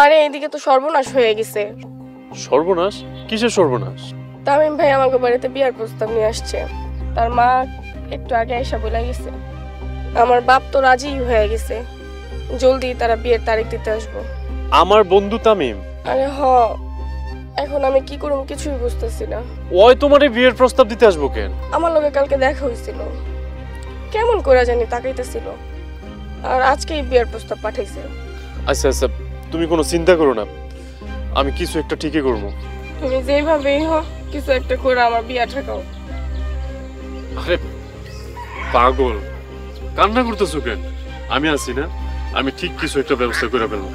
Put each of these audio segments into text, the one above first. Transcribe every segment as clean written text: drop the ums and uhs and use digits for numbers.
আরে এদিকে তো সর্বনাশ হয়ে গেছে। সর্বনাশ? কিসের সর্বনাশ? তামিম ভাই আমাকে বাড়িতে বিয়ার প্রস্তাব নিয়ে আসছে। তার মা একটু আগে এসে বলে গেছে। আমার বাপ তো রাজি হয়ে গেছে, জলদি তারা বিয়ের তারিখ দিতে আসবো। আমার বন্ধু তামিম? আরে হ, এখন আমি কি করব কিছুই বুঝতেছি না। ওই তোমারে বিয়ের প্রস্তাব দিতে আসবো কেন? আমার লগে কালকে দেখা হয়েছিল, কেমন করে জানি তাকাইতেছিল, আর আজকেই বিয়ের প্রস্তাব পাঠাইছে। আচ্ছা আচ্ছা, তুমি কোনো চিন্তা করো না, আমি কিছু একটা ঠিকই করবো। তুমি যেভাবেই হোক কিছু একটা করে আমার বিয়া ঠেকাও। আরে পাগল, কান্না করতেছো কেন? আমি আছি না, আমি ঠিক কিছু একটা ব্যবস্থা করে ফেলবো।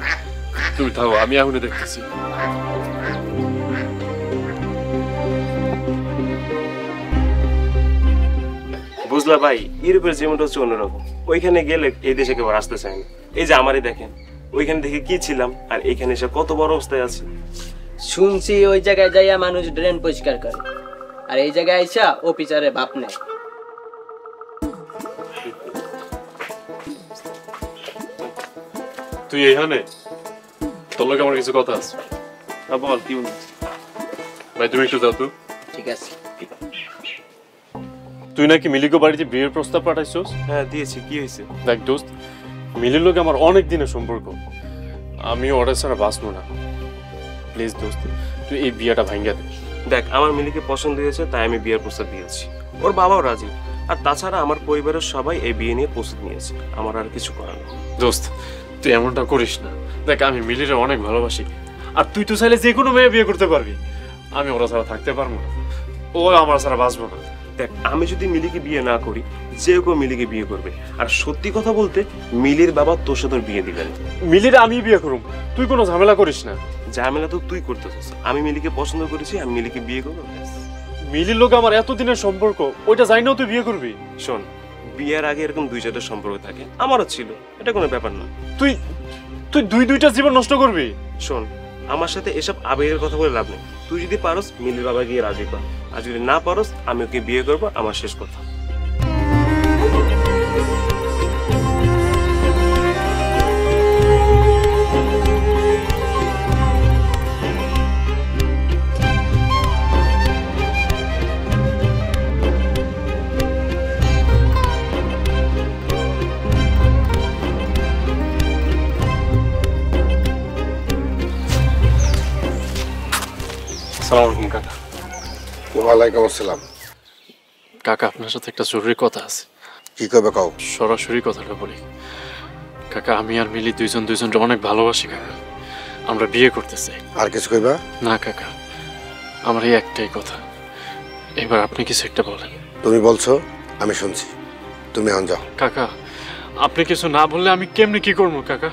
তুমি থাকো, আমি এখনই দেখতেছি। বুঝলা ভাই, ইউরোপের জীবনটা হচ্ছে অন্যরকম। ওইখানে গেলে এই দেশে কেউ আসতে চায় না। এই যে আমারই দেখেন, ওইখানে দেখে কি ছিলাম আর এখানে এসে কত বড় অবস্থায় আছি। শুনছি ওই জায়গায় যাইয়া মানুষ ড্রেন পরিষ্কার করে, আর এই জায়গায় আইসা অফিসারে বাপ নেয়। তুই এখানে? তোর লোক আমার কিছু কথা আছে। বল, কি বলছিস? ভাই তুমি একটু যাও তো। ঠিক আছে। তুই নাকি মিলিকো বাড়িতে বিয়ের প্রস্তাব পাঠাইছস? হ্যাঁ দিয়েছি, কি হয়েছে? দেখ দোস্ত, মিলির লোক আমার অনেক দিনের সম্পর্ক, আমি ওরা ছাড়া বাঁচবো না। প্লিজ দোস্ত, তুই এই বিয়েটা ভাঙ্গা দে। দেখ, আমার মিলিকে পছন্দ হয়েছে তাই আমি বিয়ের প্রস্তাব দিয়েছি। ওর বাবাও রাজি, আর তাছাড়া আমার পরিবারের সবাই এই বিয়ে নিয়ে প্রস্তুত নিয়েছে। আমার আর কিছু করার নেই। দোস্ত তুই এমনটা করিস না। দেখ আমি মিলিরে অনেক ভালোবাসি, আর তুই তো চাইলে যে কোনো মেয়ে বিয়ে করতে পারবি। আমি ওরা ছাড়া থাকতে পারবো না, ও আমার ছাড়া বাঁচবো না। দেখ, আমি যদি মিলিকে বিয়ে না করি, যে কেউ মিলিকে বিয়ে করবে। আর সত্যি কথা বলতে, মিলির বাবা তোর সাথে বিয়ে দিবেন। মিলিরে আমি বিয়ে করুম, তুই কোনো ঝামেলা করিস না। ঝামেলা তো তুই করতেছিস। আমি মিলিকে পছন্দ করেছি, আমি মিলিকে বিয়ে করবো। মিলির লোক আমার এতদিনের সম্পর্ক, ওইটা জানি না তুই বিয়ে করবি। শোন, বিয়ের আগে এরকম দুই চারটা সম্পর্ক থাকে, আমারও ছিল, এটা কোনো ব্যাপার না। তুই তুই দুইটা জীবন নষ্ট করবি? শোন, আমার সাথে এসব আবেগের কথা বলে লাভ নেই। তুই যদি পারস মিলির বাবা গিয়ে রাজি কর, আর যদি না পারস আমি ওকে বিয়ে করবো, আমার শেষ কথা। আসসালামু আলাইকুম কাকা। ওয়ালাইকুম আসসালাম। কাকা আপনার সাথে একটা জরুরি কথা আছে। কি করবে কাউ? সরাসরি কথাটা বলি কাকা, আমি আর মিলি দুইজনকে অনেক ভালোবাসি কাকা, আমরা বিয়ে করতে চাই। আর কিছু কইবা? না কাকা, আমার এই একটাই কথা, এবার আপনি কিছু একটা বলেন। তুমি বলছো, আমি শুনছি, তুমি এখন যাও। কাকা আপনি কিছু না বললে আমি কেমনি কি করবো কাকা,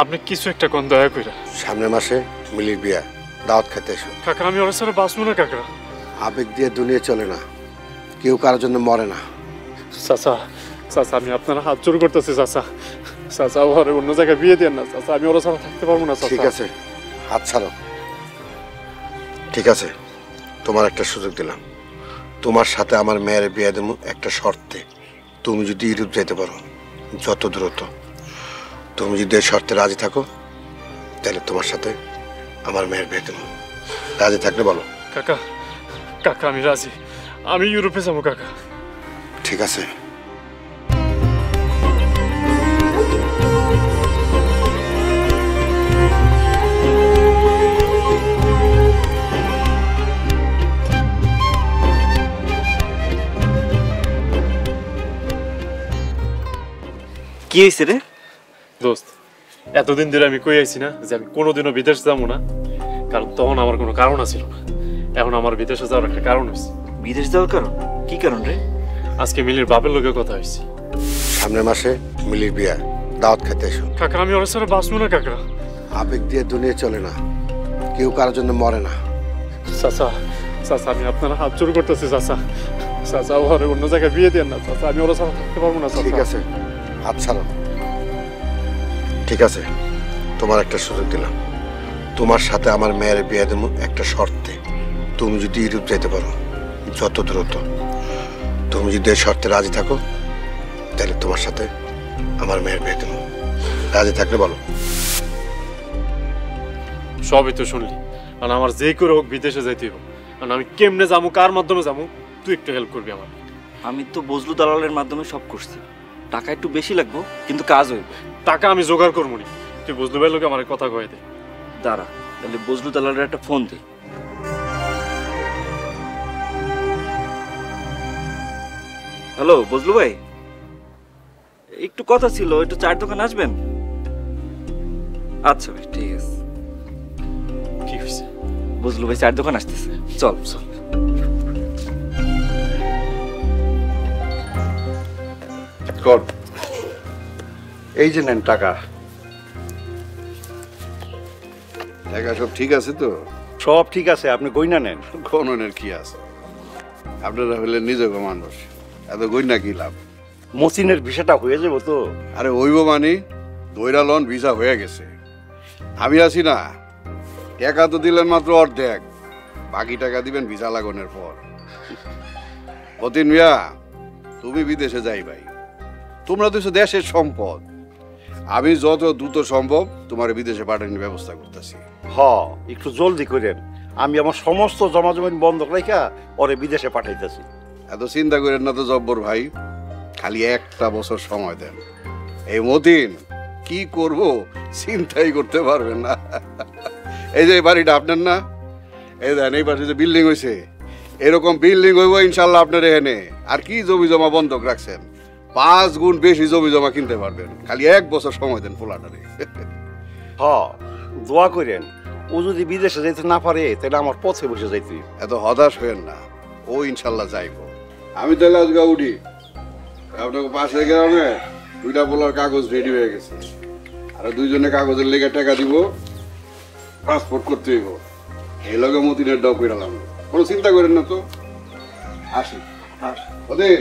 আপনি কিছু একটা কোন দয়া কইরা। সামনের মাসে মিলির বিয়া, দাওয়াত খেতে এসো। কাকা আমি ওরা ছাড়া বাঁচবো না কাকা। আবেগ দিয়ে দুনিয়া চলে না, কেউ কারোর জন্য মরে না। চাচা চাচা আমি আপনার হাত জোর করতেছি চাচা, চাচা ওরে অন্য জায়গায় বিয়ে দেন না চাচা, আমি ওরা ছাড়া থাকতে পারবো না। ঠিক আছে, হাত ছাড়ো। ঠিক আছে, তোমার একটা সুযোগ দিলাম, তোমার সাথে আমার মেয়ের বিয়ে দেবো একটা শর্তে। তুমি যদি ইউরোপ যেতে পারো যত দ্রুত, তুমি যদি এই শর্তে রাজি থাকো, তাহলে তোমার সাথে আমার মেয়ের বিয়ে দেবো। রাজি থাকলে বলো। কাকা কাকা আমি রাজি, আমি ইউরোপে যাবো কাকা। ঠিক আছে। কি হয়েছে রে? দোস্ত এতদিন ধরে আমি কই আইছি না যে আমি কোনোদিনও বিদেশ যাবো না, কারণ তখন আমার কোনো কারণ ছিল না। এখন আমার বিদেশে যাওয়ার একটা কারণ হয়েছে। বিদেশ যাওয়ার কারণ? কি কারণ রে? আজকে মিলির বাপের লোকের কথা হয়েছে। সামনের মাসে মিলির বিয়া, দাওয়াত খেতে এসো। কাকা আমি ওরা ছাড়া বাঁচবো না কাকা। আবেগ দিয়ে দুনিয়া চলে না, কেউ কারোর জন্য মরে না। চাচা চাচা আমি আপনার হাত জোর করতেছি চাচা, চাচা ওরে অন্য জায়গায় বিয়ে দেন না চাচা, আমি ওরা ছাড়া থাকতে পারবো না। ঠিক আছে, হাত ছাড়ো। ঠিক আছে, তোমার একটা সুযোগ দিলাম, তোমার সাথে আমার মেয়ের বিয়ে দেবো একটা শর্তে। তুমি যদি ইউরোপ যেতে পারো যত দ্রুত, তুমি যদি এই শর্তে রাজি থাকো, তাহলে তোমার সাথে আমার মেয়ের বিয়ে দেবো। রাজি থাকলে বলো। সবই তো শুনলি। আর আমার যে করে হোক বিদেশে যাইতে হইব। কারণ আমি কেমনে যাবো, কার মাধ্যমে যাবো, তুই একটু হেল্প করবি আমার। আমি তো বজলু দালালের মাধ্যমে সব করছি, টাকা একটু বেশি লাগবো কিন্তু কাজ হইব। টাকা আমি জোগাড় করবো নি, তুই বুঝতে পারলো কি আমার কথা কয়ে দে। দাঁড়া, তাহলে বজলু দালালের একটা ফোন দে। হ্যালো বজলু ভাই, একটু কথা ছিল, একটু চায়ের দোকান আসবেন? আচ্ছা ভাই, ঠিক আছে। কি হয়েছে? বজলু ভাই চায়ের দোকান আসতেছে, চল চল। কর, এই যে নেন টাকা। টাকা সব ঠিক আছে তো? সব ঠিক আছে, আপনি গইনা নেন। গণনের কি আছে? আপনারা হলেন নিজেকে মানুষ, এত গইনা কি লাভ? মসিনের ভিসাটা হয়ে যাবো তো? আরে হইব মানে, দইরা লন ভিসা হয়ে গেছে। আমি আছি না, টাকা তো দিলেন মাত্র অর্ধেক, বাকি টাকা দিবেন ভিসা লাগানোর পর। অতীন মিয়া, তুমি বিদেশে যাই ভাই, তোমরা তো দেশের সম্পদ। আমি যত দ্রুত সম্ভব তোমার বিদেশে পাঠানোর ব্যবস্থা করতেছি। হ, একটু জলদি করেন, আমি আমার সমস্ত জমাজমিন বন্ধক রেখা ওরে বিদেশে পাঠাইতেছি। এত চিন্তা করেন না তো জব্বর ভাই, খালি একটা বছর সময় দেন। এই মতিন কি করব চিন্তাই করতে পারবেন না। এই যে বাড়িটা আপনার না, এই দেন এই পাশে যে বিল্ডিং হয়েছে, এরকম বিল্ডিং হইব ইনশাল্লাহ আপনার এখানে। আর কি জমি জমা বন্ধক রাখছেন, 5 গুণ বেশি জমি জমা কিনতে পারবেন। খালি 1 বছর সময় দেন পোলাটারে। হ, দোয়া করেন, ও যদি বিদেশে যাইতে না পারে তাহলে আমার পথে বসে যাইতে। এত হতাশ হয়েন না, ও ইনশাল্লাহ যাইব। আমি তাহলে আজকে উঠি। আপনাকে পাশে গ্রামে 2টা পোলার কাগজ রেডি হয়ে গেছে, আর 2জনে কাগজের লেগে টাকা দিব, পাসপোর্ট করতে হইব। এই লগে মতিনের ডাও পেরালাম, কোনো চিন্তা করেন না তো। আসি ওদের,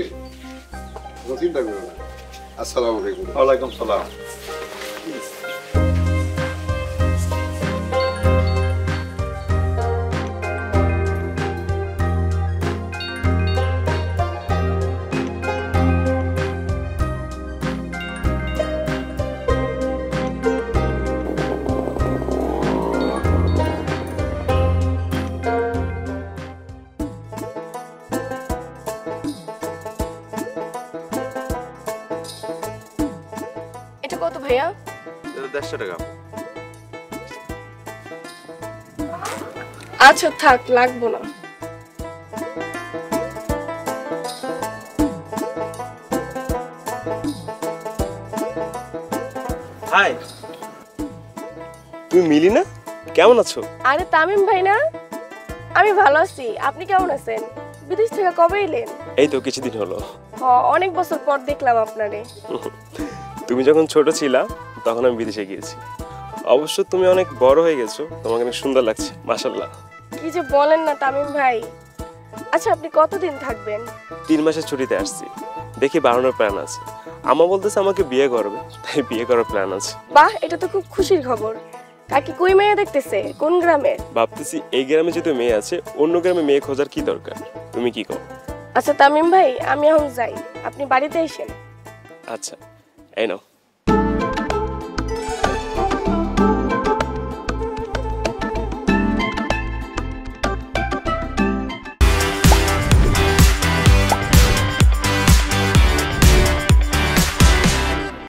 কোনো চিন্তা করেন না। আসসালামু আলাইকুম। ওয়ালাইকুম সালাম। এটা কত ভাইয়া? 150 টাকা। আচ্ছা থাক, লাগবো না। হাই, তুমি মিলি না? কেমন আছো? আরে তামিম ভাই না? আমি ভালো আছি, আপনি কেমন আছেন? বিদেশ থেকে কবে এলেন? এই তো কিছুদিন হলো। অনেক বছর পর দেখলাম আপনারে। তুমি যখন ছোট ছিলা তখন আমি বিদেশে গিয়েছি। অবশ্য তুমি অনেক বড় হয়ে গেছো, তোমাকে অনেক সুন্দর লাগছে, মাশাআল্লাহ। কি যে বলেন না তামিম ভাই। আচ্ছা আপনি কতদিন থাকবেন? 3 মাসের ছুটিতে আসছি, দেখি বাড়ানোর প্ল্যান আছে। আমা বলতেছে আমাকে বিয়ে করবে, তাই বিয়ে করার প্ল্যান আছে। বাহ, এটা তো খুব খুশির খবর। কাকি কই মেয়ে দেখতেছে, কোন গ্রামের? ভাবতেছি এই গ্রামে যদি মেয়ে আছে, অন্য গ্রামে মেয়ে খোঁজার কি দরকার? তুমি কি কও? আচ্ছা তামিম ভাই, আমি এখন যাই, আপনি বাড়িতে এসেন। আচ্ছা, এই নাও।